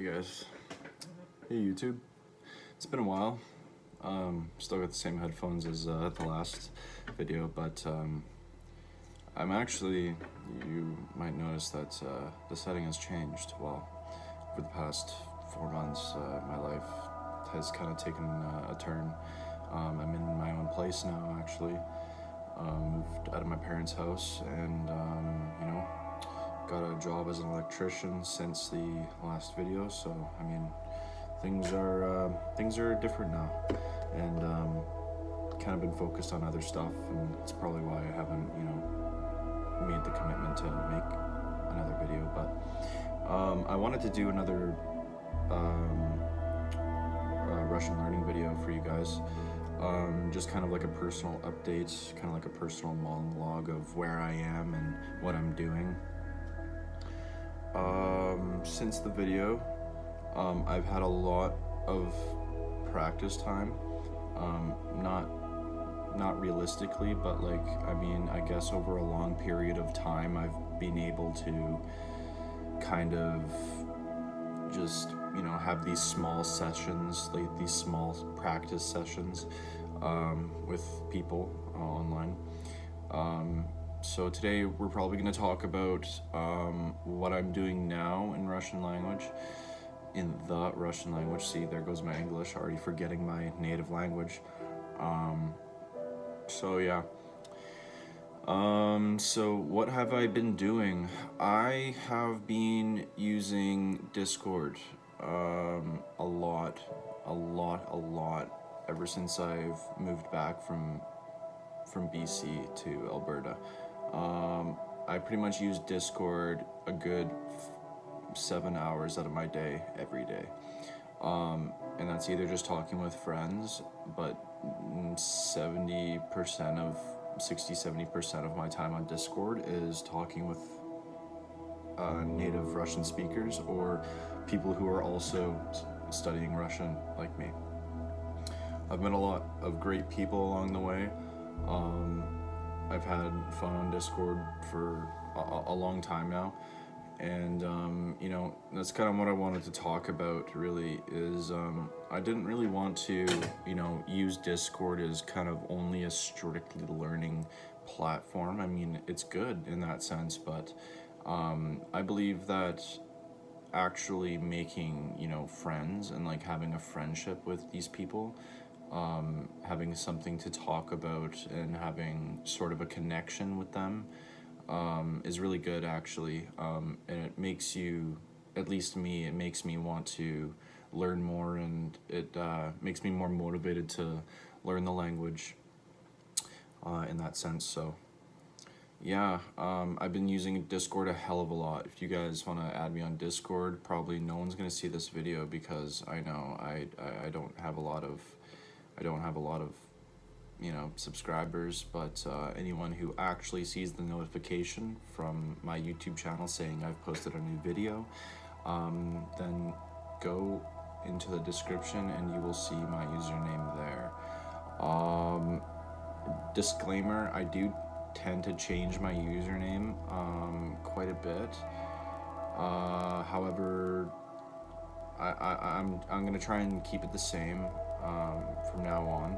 Hey guys. Hey YouTube. It's been a while. Still got the same headphones as the last video, but I'm actually, you might notice that the setting has changed. Well, over the past 4 months, my life has kind of taken a turn. I'm in my own place now, actually. Moved out of my parents' house and, got a job as an electrician since the last video. So, I mean, things are different now, and kind of been focused on other stuff, and it's probably why I haven't, made the commitment to make another video. But I wanted to do another Russian learning video for you guys. Just kind of like a personal update, kind of like a personal monologue of where I am and what I'm doing. Since the video, I've had a lot of practice time. Not realistically, but like, I mean, I guess over a long period of time, I've been able to kind of just, have these small sessions, like these small practice sessions with people online. So today we're probably going to talk about what I'm doing now in Russian language, See, there goes my English, already forgetting my native language. So yeah. So what have I been doing? I have been using Discord a lot ever since I've moved back from BC to Alberta. I pretty much use Discord a good 7 hours out of my day every day, and that's either just talking with friends, but 70% of 60-70% of my time on Discord is talking with native Russian speakers or people who are also studying Russian like me. I've met a lot of great people along the way. I've had fun on Discord for a long time now, and that's kind of what I wanted to talk about really is I didn't really want to use Discord as kind of only a strictly learning platform. I mean, it's good in that sense, but I believe that actually making friends and like having a friendship with these people, having something to talk about and having sort of a connection with them is really good actually, and it makes you, at least me, it makes me want to learn more, and it makes me more motivated to learn the language in that sense. So yeah, I've been using Discord a hell of a lot. If you guys want to add me on Discord, probably no one's gonna see this video because I know I don't have a lot of subscribers, but anyone who actually sees the notification from my YouTube channel saying I've posted a new video, then go into the description and you will see my username there. Disclaimer, I do tend to change my username quite a bit. However, I'm gonna try and keep it the same from now on.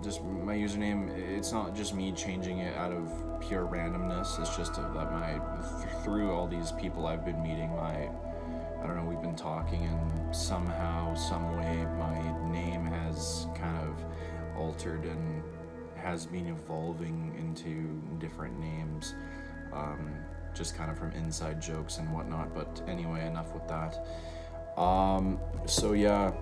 Just my username, it's not just me changing it out of pure randomness, it's just that through all these people I've been meeting, I don't know, we've been talking, and somehow, some way, my name has kind of altered and has been evolving into different names, just kind of from inside jokes and whatnot. But anyway, enough with that. So yeah,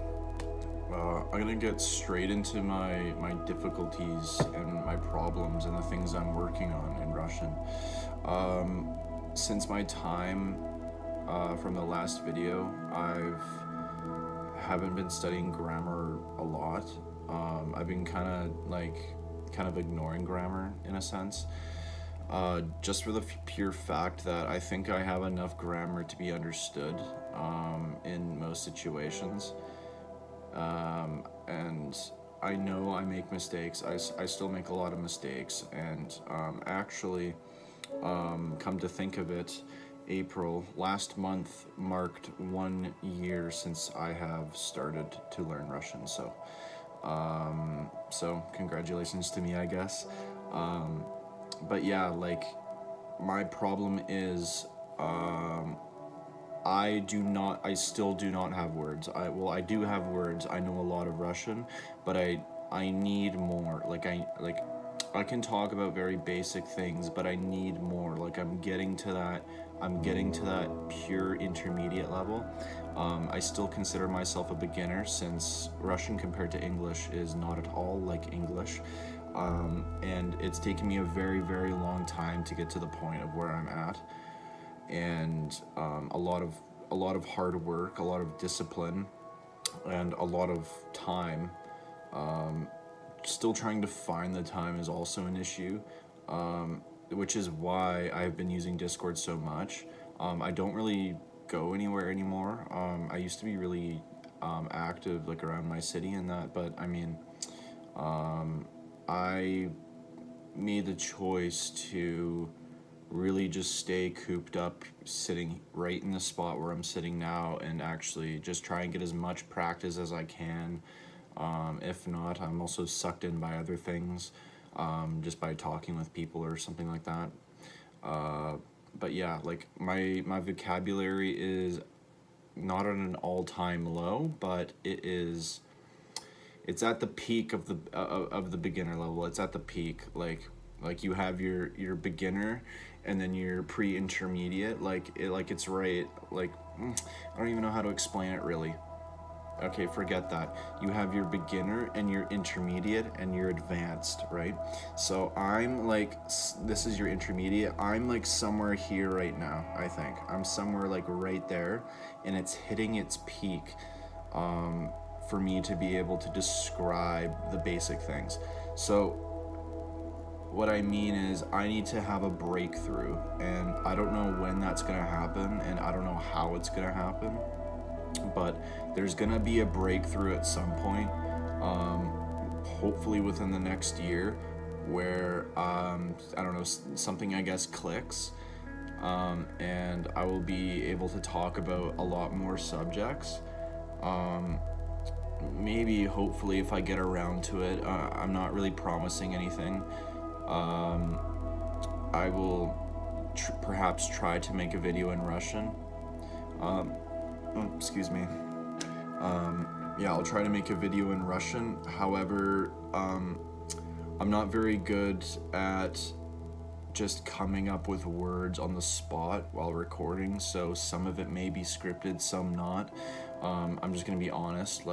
I'm gonna get straight into my difficulties and my problems and the things I'm working on in Russian. Since my time from the last video, haven't been studying grammar a lot. I've been kind of ignoring grammar in a sense, just for the pure fact that I think I have enough grammar to be understood in most situations. And I know I make mistakes. I still make a lot of mistakes, and actually, come to think of it, April. Last month marked 1 year since I have started to learn Russian. So congratulations to me, I guess. But yeah, like my problem is I still do not have words. I do have words. I know a lot of Russian, but I need more. I can talk about very basic things, but I need more. Like I'm getting to that pure intermediate level. I still consider myself a beginner, since Russian compared to English is not at all like English. And it's taken me a very, very long time to get to the point of where I'm at. And a lot of hard work, a lot of discipline, and a lot of time. Still trying to find the time is also an issue, which is why I've been using Discord so much. I don't really go anywhere anymore. I used to be really active, like around my city and that, but I mean, I made the choice to really just stay cooped up, sitting right in the spot where I'm sitting now, and actually just try and get as much practice as I can. If not, I'm also sucked in by other things, just by talking with people or something like that. But yeah, like my vocabulary is not at an all-time low, but it's at the peak of the beginner level. It's at the peak. Like you have your beginner, and then your pre-intermediate. It's right. I don't even know how to explain it really. Okay, forget that. You have your beginner and your intermediate and your advanced, right? So I'm like, this is your intermediate. I'm like somewhere here right now, I think. I'm somewhere like right there, and it's hitting its peak for me to be able to describe the basic things. So what I mean is I need to have a breakthrough, and I don't know when that's gonna happen, and I don't know how it's gonna happen, but there's gonna be a breakthrough at some point, hopefully within the next year, where I don't know, something I guess clicks, and I will be able to talk about a lot more subjects. Maybe, hopefully, if I get around to it. I'm not really promising anything. I will perhaps try to make a video in Russian. Excuse me. Yeah, I'll try to make a video in Russian. However, I'm not very good at just coming up with words on the spot while recording, so some of it may be scripted, some not. I'm just gonna be honest,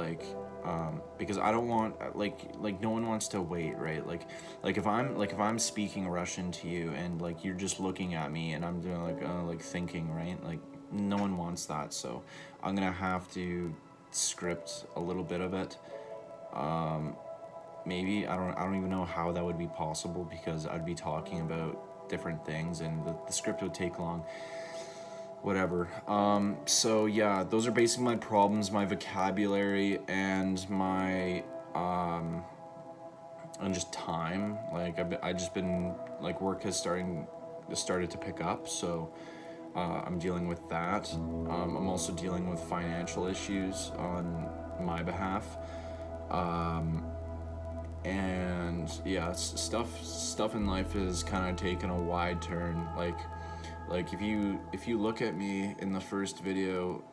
because I don't want, like no one wants to wait, right? Like if I'm speaking Russian to you, and like you're just looking at me and I'm doing like thinking, right? Like no one wants that, so I'm gonna have to script a little bit of it. Maybe I don't even know how that would be possible, because I'd be talking about different things and the script would take long. Whatever. So yeah, those are basically my problems, my vocabulary, and my and just time. Like I just been like, work has started to pick up, so I'm dealing with that. I'm also dealing with financial issues on my behalf. And yeah, stuff in life has kind of taken a wide turn. Like if you look at me in the first video,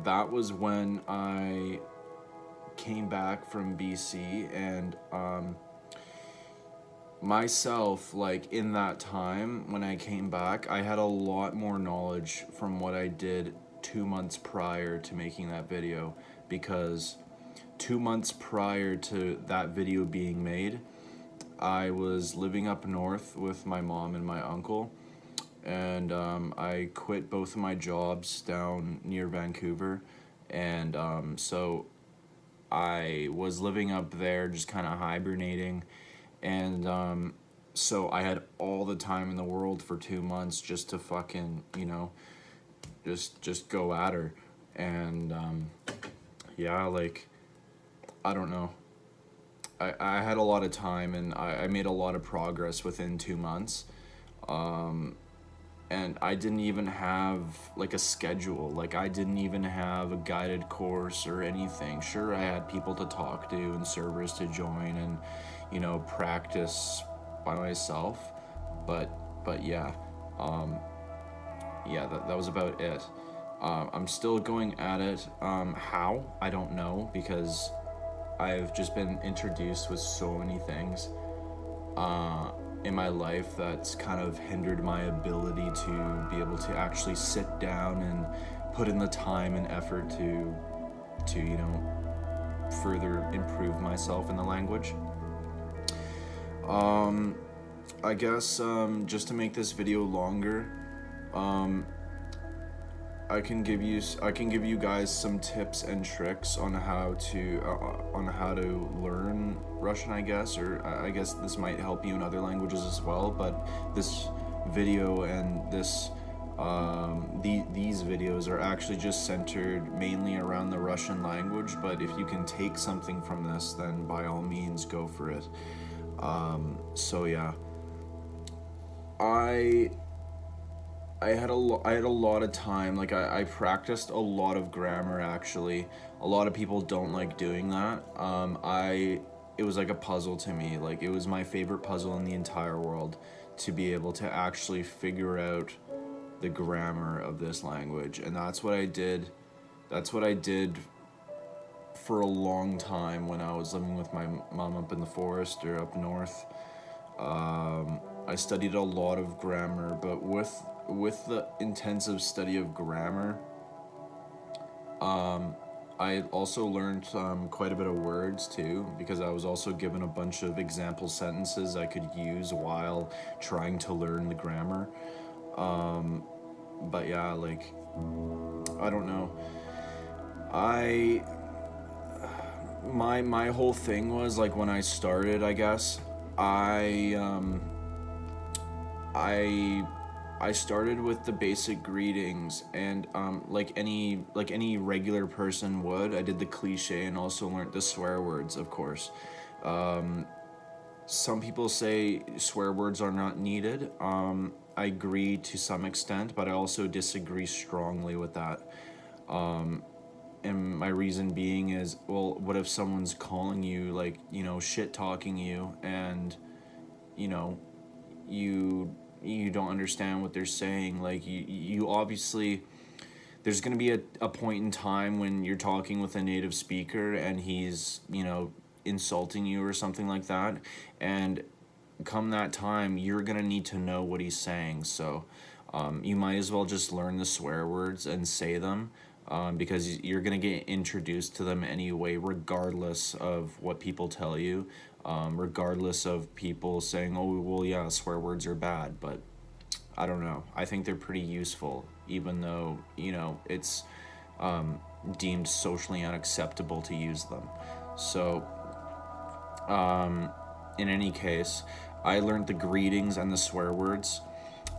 that was when I came back from BC, and myself, like in that time when I came back, I had a lot more knowledge from what I did 2 months prior to making that video, because 2 months prior to that video being made, I was living up north with my mom and my uncle, and I quit both of my jobs down near Vancouver, and so I was living up there just kind of hibernating, and so I had all the time in the world for 2 months just to fucking, just go at her, and yeah, like, I don't know. I had a lot of time, and I made a lot of progress within 2 months. and I didn't even have like a schedule. Like I didn't even have a guided course or anything. Sure, I had people to talk to and servers to join and, you know, practice by myself, but yeah, that was about it. I'm still going at it. How? I don't know, because I've just been introduced with so many things in my life that's kind of hindered my ability to be able to actually sit down and put in the time and effort to you know, further improve myself in the language. I guess just to make this video longer, I can give you guys some tips and tricks on how to learn Russian, I guess, or I guess this might help you in other languages as well. But this video and these videos are actually just centered mainly around the Russian language. But if you can take something from this, then by all means go for it. So yeah, I had a lot of time. Like I practiced a lot of grammar. Actually, a lot of people don't like doing that. It was like a puzzle to me. Like it was my favorite puzzle in the entire world to be able to actually figure out the grammar of this language, and that's what I did. That's what I did for a long time when I was living with my mom up in the forest or up north. I studied a lot of grammar, but with the intensive study of grammar, I also learned quite a bit of words too, because I was also given a bunch of example sentences I could use while trying to learn the grammar. But yeah, like, I don't know. My whole thing was, like, when I started, I guess, I started with the basic greetings, and like any regular person would, I did the cliche and also learned the swear words, of course. Some people say swear words are not needed. I agree to some extent, but I also disagree strongly with that. And my reason being is, well, what if someone's calling you, like, you know, shit talking you, and, you know, you don't understand what they're saying. Like, you obviously, there's going to be a point in time when you're talking with a native speaker and he's, you know, insulting you or something like that, and come that time, you're going to need to know what he's saying. So you might as well just learn the swear words and say them, because you're going to get introduced to them anyway, regardless of what people tell you. Regardless of people saying, oh, well, yeah, swear words are bad, but I don't know. I think they're pretty useful, even though, you know, it's deemed socially unacceptable to use them. So, in any case, I learned the greetings and the swear words,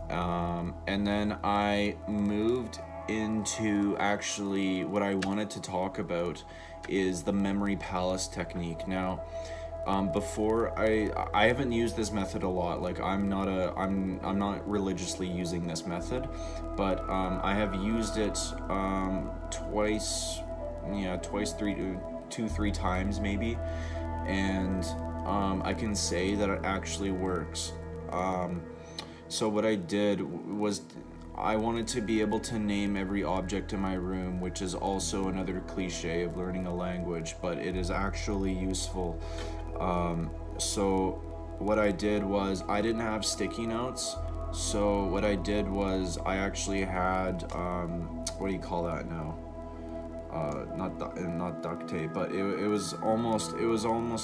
and then I moved into actually what I wanted to talk about is the memory palace technique. Now, before I haven't used this method a lot. Like I'm not religiously using this method, but I have used it twice, two, three times maybe, and I can say that it actually works. So what I did was, I wanted to be able to name every object in my room, which is also another cliche of learning a language, but it is actually useful. So what I did was, I didn't have sticky notes. So what I did was, I actually had, what do you call that now? Not duct tape, but it was almost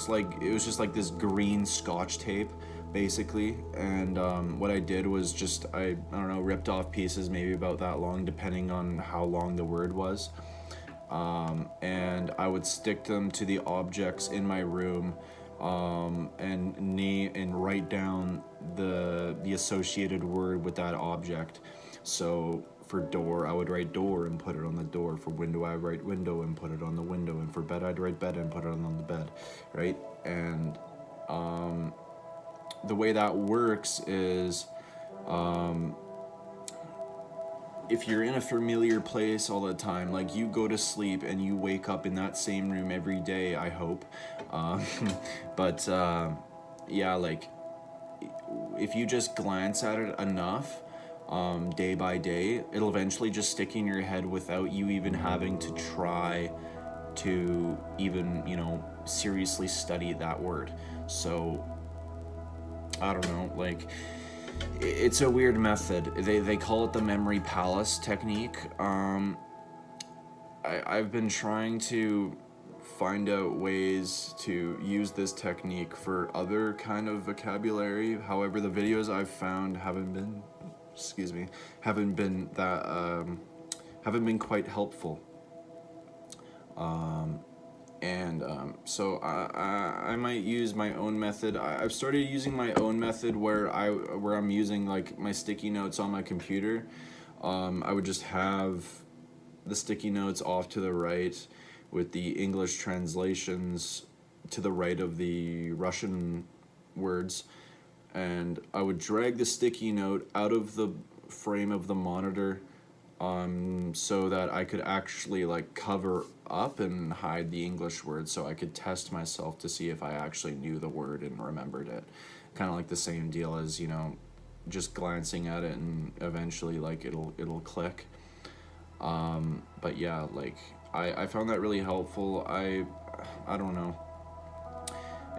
like, it was just like this green Scotch tape, basically. And what I did was just, I don't know, ripped off pieces maybe about that long, depending on how long the word was. And I would stick them to the objects in my room, and write down the associated word with that object. So for door, I would write door and put it on the door. For window, I would write window and put it on the window. And for bed, I'd write bed and put it on the bed, right? And the way that works is, if you're in a familiar place all the time, like you go to sleep and you wake up in that same room every day, I hope. Um, but yeah, like if you just glance at it enough, day by day, it'll eventually just stick in your head without you even having to try to even, seriously study that word. So, I don't know, like, it's a weird method. They call it the memory palace technique. I've been trying to find out ways to use this technique for other kind of vocabulary. However, the videos I've found haven't been quite helpful. So I might use my own method. I've started using my own method where I'm using like my sticky notes on my computer. I would just have the sticky notes off to the right with the English translations to the right of the Russian words, and I would drag the sticky note out of the frame of the monitor, so that I could actually like cover up and hide the English word, so I could test myself to see if I actually knew the word and remembered it. Kind of like the same deal as, just glancing at it and eventually like it'll click. But yeah, like I found that really helpful. I don't know.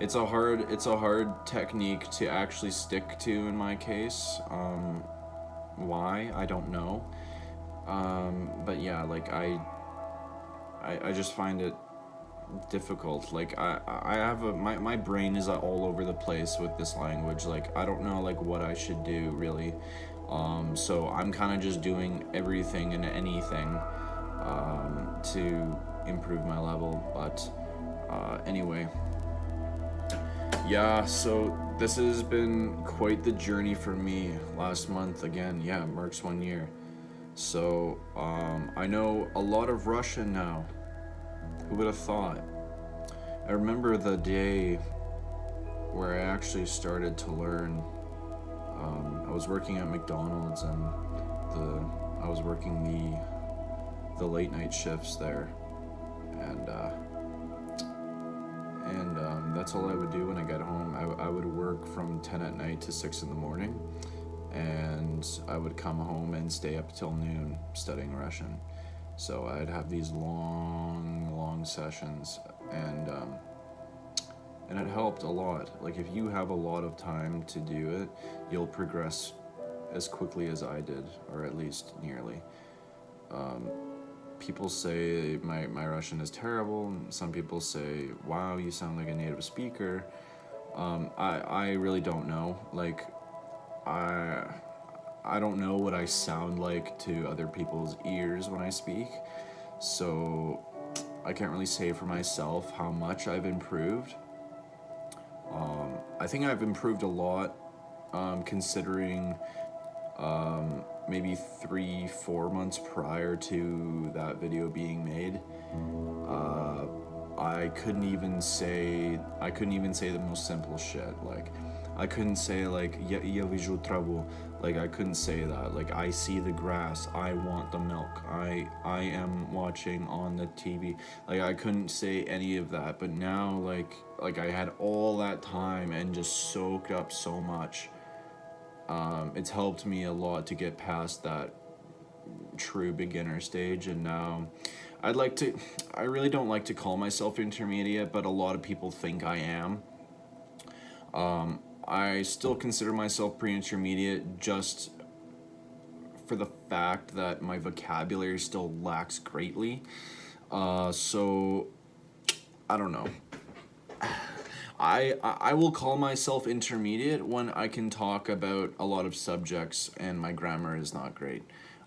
It's a hard technique to actually stick to in my case. Why? I don't know. But yeah, like I just find it difficult. Like I have my brain is all over the place with this language. Like I don't know like what I should do really. So I'm kind of just doing everything and anything to improve my level. But anyway, yeah, so this has been quite the journey for me. Last month again, yeah, marks 1 year. So I know a lot of Russian now. Who would have thought? I remember the day where I actually started to learn. I was working at McDonald's, and I was working the late night shifts there, and that's all I would do when I got home. I would work from 10 at night to 6 in the morning, and I would come home and stay up till noon studying Russian. So I'd have these long sessions, and it helped a lot. Like if you have a lot of time to do it, you'll progress as quickly as I did, or at least nearly. People say my Russian is terrible. Some people say, wow, you sound like a native speaker. I really don't know. Like, I don't know what I sound like to other people's ears when I speak. So I can't really say for myself how much I've improved. I think I've improved a lot, considering maybe 3-4 months prior to that video being made. I couldn't even say the most simple shit. Like I couldn't say like я вижу траву. Like I couldn't say that. Like I see the grass. I want the milk. I am watching on the TV. Like I couldn't say any of that. But now like I had all that time and just soaked up so much. It's helped me a lot to get past that true beginner stage, and now I really don't like to call myself intermediate, but a lot of people think I am. I still consider myself pre-intermediate just for the fact that my vocabulary still lacks greatly. So I don't know. I will call myself intermediate when I can talk about a lot of subjects and my grammar is not great.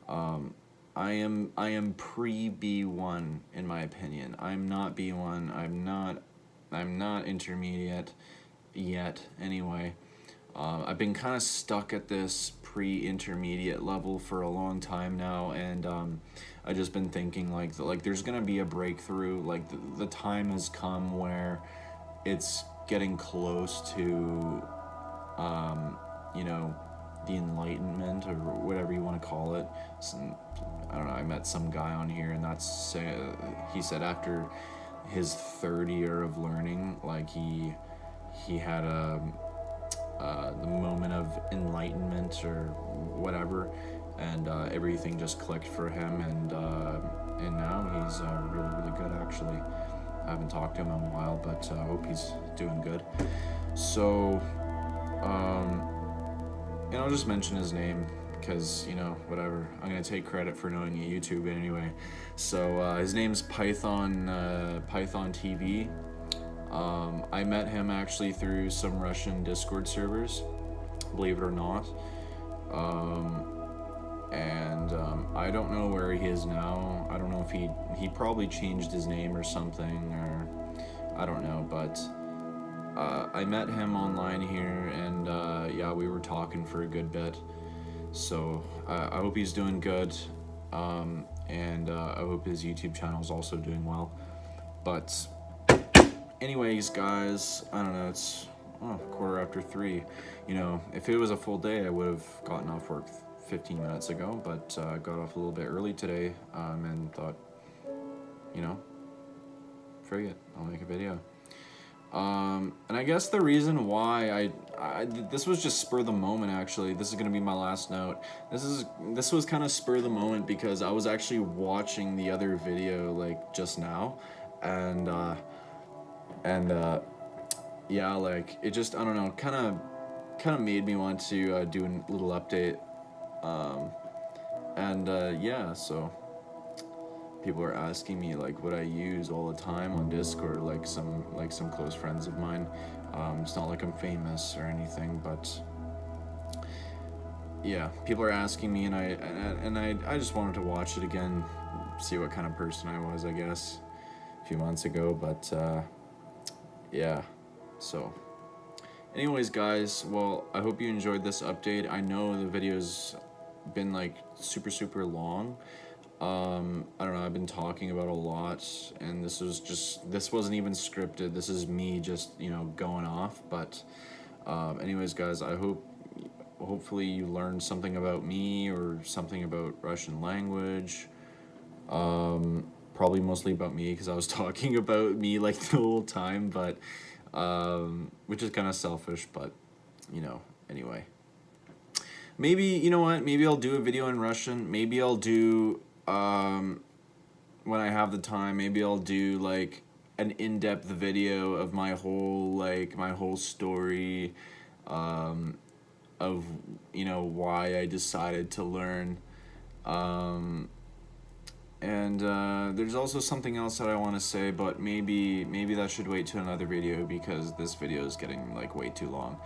I am pre B1 in my opinion. I'm not B1. I'm not intermediate yet anyway. I've been kind of stuck at this pre-intermediate level for a long time now, and I've just been thinking like there's gonna be a breakthrough. Like the time has come where it's getting close to the Enlightenment, or whatever you want to call it. I don't know, I met some guy on here, and he said after his third year of learning, like he had the moment of enlightenment or whatever, and everything just clicked for him, and now he's really good, actually. I haven't talked to him in a while, but I hope he's doing good. So, and I'll just mention his name because, you know, whatever. I'm going to take credit for knowing YouTube anyway. So, his name's Python TV. I met him actually through some Russian Discord servers, believe it or not. I don't know where he is now. I don't know if he probably changed his name or something, or I don't know, but I met him online here, and yeah, we were talking for a good bit. So I hope he's doing good, and I hope his YouTube channel is also doing well. But anyways, guys, I don't know, it's 3:15. You know, if it was a full day, I would have gotten off work 15 minutes ago, but I got off a little bit early today, and thought, you know, frig it, I'll make a video. And I guess the reason why this was just spur of the moment, actually. This is gonna be my last note. This was kind of spur of the moment because I was actually watching the other video like just now, and yeah, like it just, I don't know, kind of made me want to do a little update. Yeah, so people are asking me like what I use all the time on Discord, like some close friends of mine. It's not like I'm famous or anything, but yeah, people are asking me, and I just wanted to watch it again, see what kind of person I was, I guess, a few months ago. But yeah, so anyways, guys, well, I hope you enjoyed this update. I know the video's been like super long. I don't know, I've been talking about a lot, and this wasn't even scripted. This is me just, you know, going off. But anyways, guys, hopefully you learned something about me or something about Russian language. Probably mostly about me, because I was talking about me like the whole time, but which is kind of selfish, but you know, anyway. Maybe, you know what, maybe I'll do a video in Russian. Maybe I'll do, when I have the time, maybe I'll do like an in-depth video of my whole story, of, you know, why I decided to learn. There's also something else that I want to say, but maybe that should wait to another video, because this video is getting like way too long.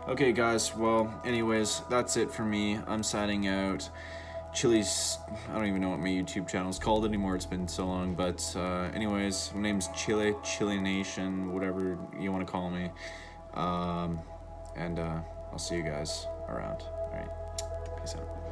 Okay, guys, well, anyways, that's it for me. I'm signing out. Chili's, I don't even know what my YouTube channel is called anymore, it's been so long, but anyways, my name's Chili Nation, whatever you want to call me. I'll see you guys around. All right, peace out.